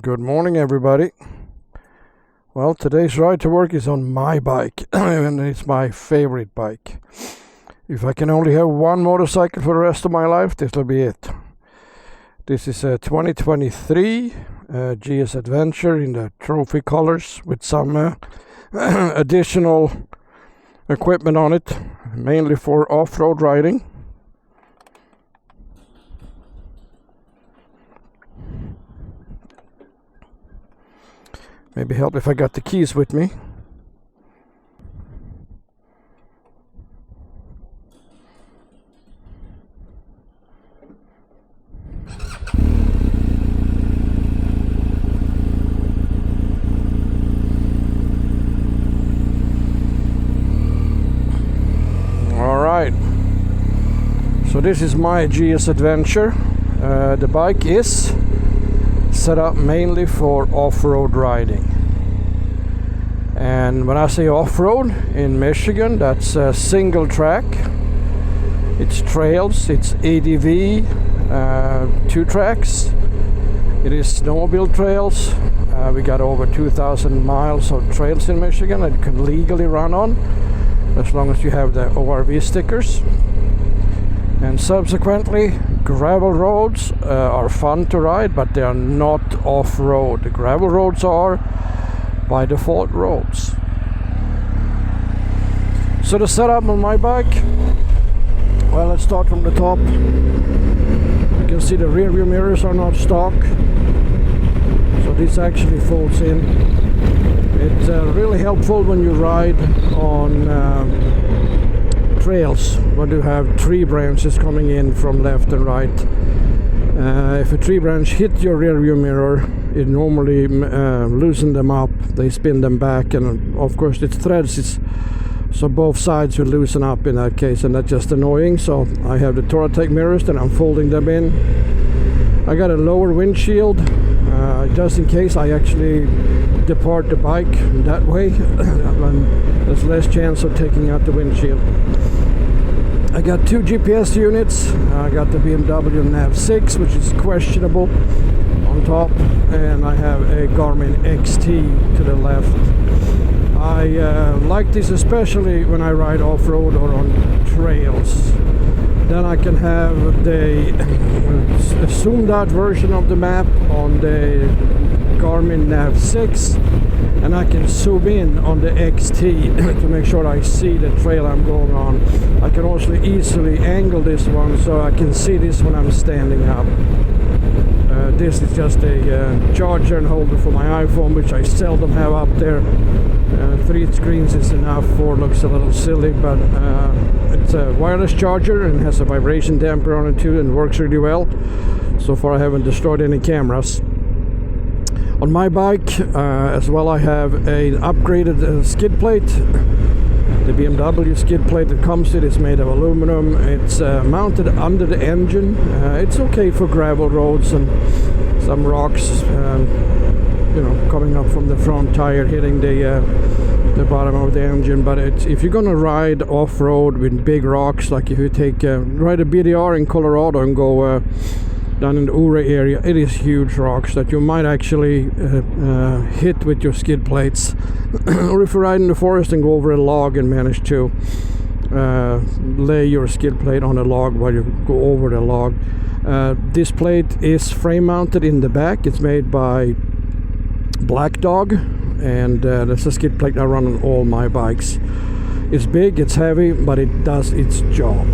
Good morning, everybody. Well, today's ride to work is on my bike, and it's my favorite bike. If I can only have one motorcycle for the rest of my life, this will be it. This is a 2023 GS Adventure in the trophy colors with some additional equipment on it, mainly for off-road riding. Maybe help if I got the keys with me. Alright, so this is my GS Adventure. The bike is set up mainly for off-road riding, and when I say off-road in Michigan, that's a single track. It's trails, it's ADV, 2 tracks. It is snowmobile trails. We got over 2,000 miles of trails in Michigan that you can legally run on as long as you have the ORV stickers. And subsequently, gravel roads are fun to ride, but they are not off-road. The gravel roads are by default roads. So the setup on my bike, well, let's start from the top. You can see the rear view mirrors are not stock, so this actually folds in. It's really helpful when you ride on trails where you have tree branches coming in from left and right. If a tree branch hit your rear view mirror, it normally loosens them up. They spin them back, and of course it's threads, so both sides will loosen up in that case, and that's just annoying. So I have the Touratech mirrors, then I'm folding them in. I got a lower windshield just in case I actually depart the bike that way. There's less chance of taking out the windshield. I got 2 GPS units. I got the BMW nav6, which is questionable, on top, and I have a Garmin XT to the left. I like this especially when I ride off-road or on trails. Then I can have the zoomed out version of the map on the Garmin nav6, and I can zoom in on the XT to make sure I see the trail I'm going on. I can also easily angle this one so I can see this when I'm standing up. This is just a charger and holder for my iPhone, which I seldom have up there. 3 screens is enough. 4 looks a little silly, but it's a wireless charger and has a vibration damper on it too, and works really well. So far I haven't destroyed any cameras. On my bike as well, I have an upgraded skid plate. The BMW skid plate that comes with is made of aluminum. It's mounted under the engine. It's okay for gravel roads and some rocks, coming up from the front tire, hitting the bottom of the engine. But if you're gonna ride off-road with big rocks, like if you take ride a BDR in Colorado and go down in the Ure area, it is huge rocks that you might actually hit with your skid plates. Or if you ride in the forest and go over a log and manage to lay your skid plate on a log while you go over the log. This plate is frame mounted in the back. It's made by Black Dog, and that's a skid plate I run on all my bikes. It's big, it's heavy, but it does its job.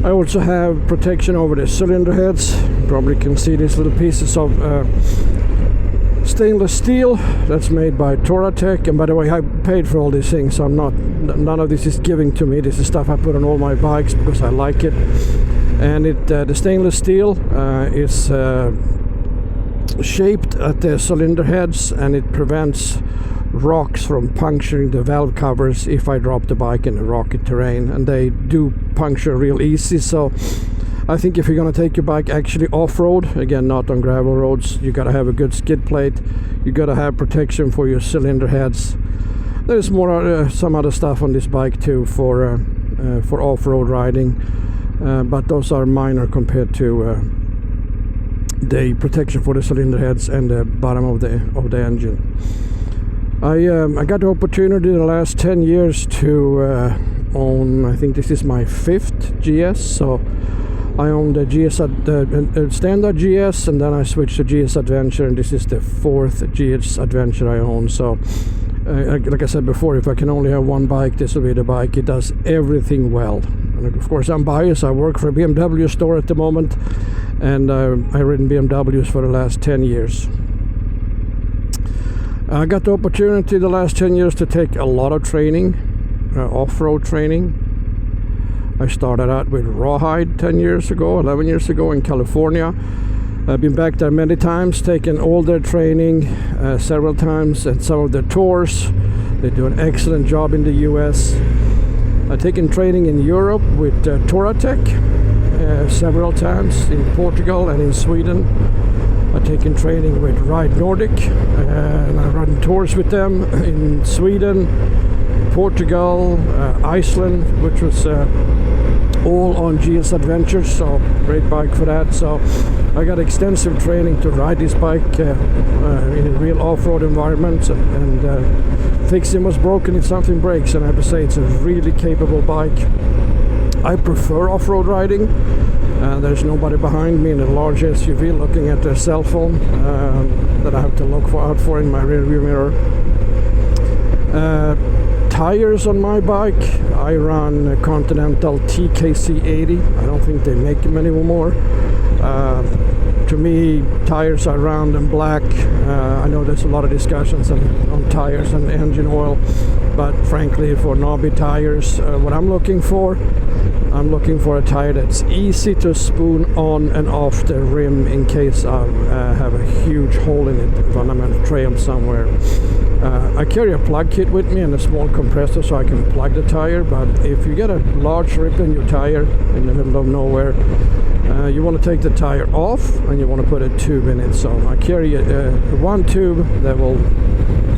I also have protection over the cylinder heads. You probably can see these little pieces of stainless steel that's made by Touratech. And by the way, I paid for all these things, so none of this is giving to me. This is stuff I put on all my bikes because I like it. And the stainless steel is shaped at the cylinder heads, and it prevents rocks from puncturing the valve covers if I drop the bike in a rocky terrain, and they do puncture real easy. So I think if you're gonna take your bike actually off-road, again not on gravel roads, you gotta have a good skid plate, you gotta have protection for your cylinder heads. There's more some other stuff on this bike too for off-road riding, but those are minor compared to the protection for the cylinder heads and the bottom of the engine. I got the opportunity the last 10 years to own, I think this is my 5th GS, so I own the GS, the standard GS, and then I switched to GS Adventure, and this is the 4th GS Adventure I own. So like I said before, if I can only have one bike, this will be the bike. It does everything well. And of course I'm biased. I work for a BMW store at the moment, and I've ridden BMWs for the last 10 years. I got the opportunity the last 10 years to take a lot of training, off-road training. I started out with Rawhide 11 years ago in California. I've been back there many times, taken all their training several times, and some of their tours. They do an excellent job in the US. I've taken training in Europe with Touratech several times, in Portugal and in Sweden. I've taken training with Ride Nordic, and I've run tours with them in Sweden, Portugal, Iceland, which was all on GS Adventures, so great bike for that. So I got extensive training to ride this bike in real off-road environments, and fixing what's broken if something breaks. And I have to say, it's a really capable bike. I prefer off-road riding. There's nobody behind me in a large SUV looking at their cell phone that I have to look out for in my rear view mirror. Tires on my bike, I run a Continental TKC 80. I don't think they make them anymore. To me, tires are round and black. I know there's a lot of discussions on tires and engine oil, but frankly, for knobby tires, what I'm looking for a tire that's easy to spoon on and off the rim in case I have a huge hole in it when I'm on a trail somewhere. I carry a plug kit with me and a small compressor so I can plug the tire, but if you get a large rip in your tire in the middle of nowhere, you want to take the tire off and you want to put a tube in it. So I carry one tube that will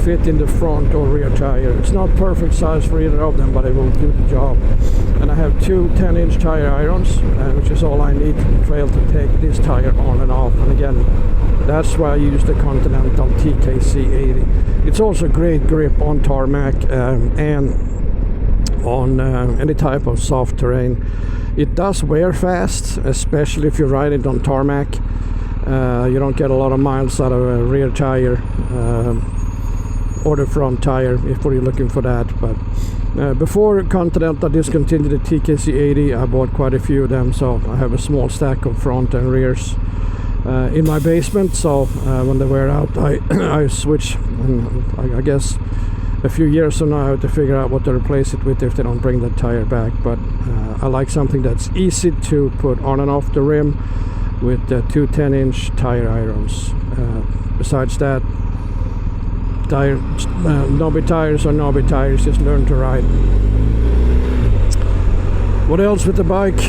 fit in the front or rear tire. It's not perfect size for either of them, but it will do the job. And I have two 10-inch tire irons, which is all I need from the trail to take this tire on and off. And again, that's why I use the Continental TKC 80. It's also great grip on tarmac and on any type of soft terrain. It does wear fast, especially if you ride it on tarmac. You don't get a lot of miles out of a rear tire or the front tire if you're looking for that. But before Continental discontinued the TKC 80, I bought quite a few of them, so I have a small stack of front and rears in my basement. So when they wear out, I switch, and I guess a few years from now I have to figure out what to replace it with if they don't bring that tire back. But I like something that's easy to put on and off the rim with two 10-inch tire irons. Besides that, knobby tires are knobby tires. Just learn to ride. What else with the bike?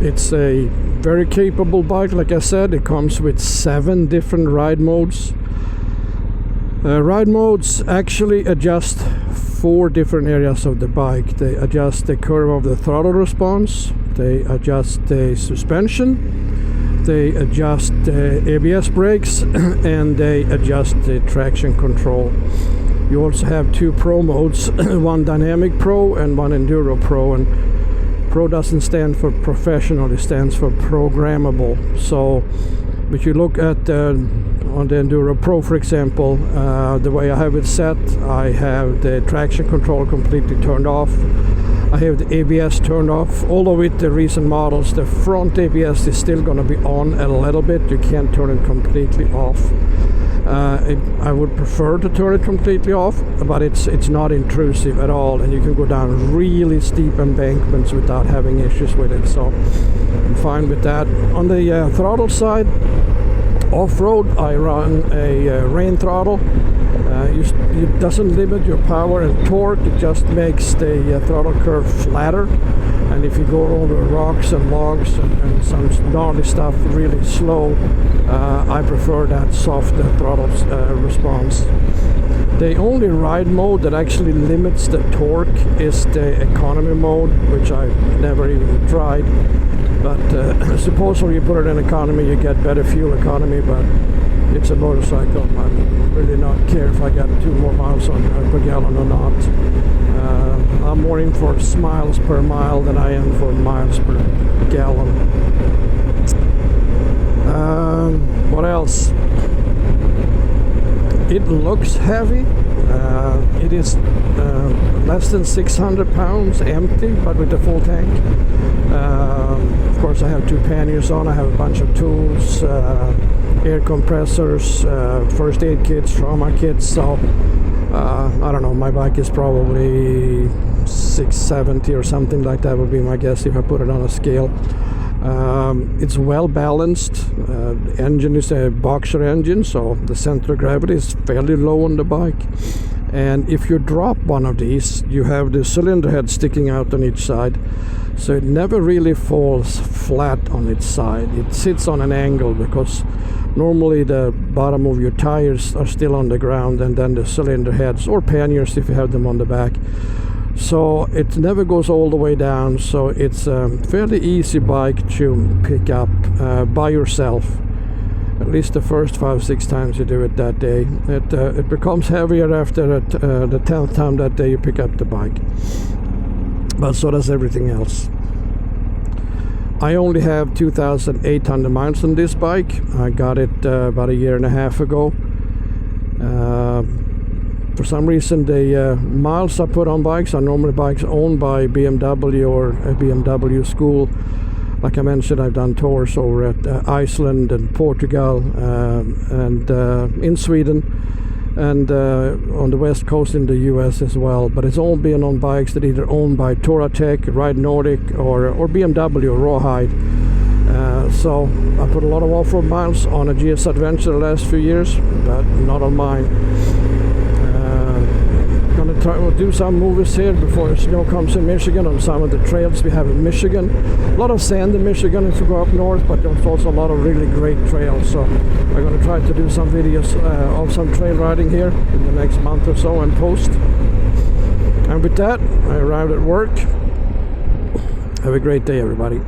It's a very capable bike. Like I said, it comes with 7 different ride modes. Ride modes actually adjust 4 different areas of the bike. They adjust the curve of the throttle response, they adjust the suspension, they adjust the ABS brakes, and they adjust the traction control. You also have 2 Pro modes, one Dynamic Pro and one Enduro Pro, and Pro doesn't stand for professional, it stands for programmable. So if you look at on the Enduro Pro, for example, the way I have it set, I have the traction control completely turned off. I have the ABS turned off. Although with the recent models, the front ABS is still going to be on a little bit. You can't turn it completely off. I would prefer to turn it completely off, but it's not intrusive at all, and you can go down really steep embankments without having issues with it. So I'm fine with that. On the throttle side, Off-road, I run a rain throttle. It doesn't limit your power and torque, it just makes the throttle curve flatter. And if you go over rocks and logs and some gnarly stuff really slow, I prefer that soft throttle response. The only ride mode that actually limits the torque is the economy mode, which I've never even tried. But supposedly you put it in economy, you get better fuel economy, but it's a motorcycle. I really not care if I get 2 more miles per gallon or not. I'm more in for miles per mile than I am for miles per gallon. What else? It looks heavy. It is less than 600 pounds empty, but with the full tank. Of course, I have 2 panniers on. I have a bunch of tools, air compressors, first aid kits, trauma kits. So I don't know, my bike is probably 670 or something like that would be my guess if I put it on a scale. It's well balanced. The engine is a boxer engine, so the center of gravity is fairly low on the bike. And if you drop one of these, you have the cylinder head sticking out on each side, so it never really falls flat on its side. It sits on an angle because normally the bottom of your tires are still on the ground, and then the cylinder heads or panniers if you have them on the back. So it never goes all the way down, so it's a fairly easy bike to pick up by yourself. At least the first 5-6 times you do it that day. It becomes heavier after the 10th time that day you pick up the bike. But so does everything else. I only have 2,800 miles on this bike. I got it about a year and a half ago. For some reason the miles I put on bikes are normally bikes owned by BMW or a BMW school. Like I mentioned, I've done tours over at Iceland and Portugal and in Sweden and on the west coast in the US as well. But it's all been on bikes that either owned by Touratech, Ride Nordic or BMW Rawhide. So I put a lot of off-road miles on a GS Adventure the last few years, but not on mine. Gonna try to do some movies here before snow comes in Michigan on some of the trails we have in Michigan. A lot of sand in Michigan if you go up north, but there's also a lot of really great trails. So I'm gonna try to do some videos of some trail riding here in the next month or so and post. And with that, I arrived at work. Have a great day, everybody.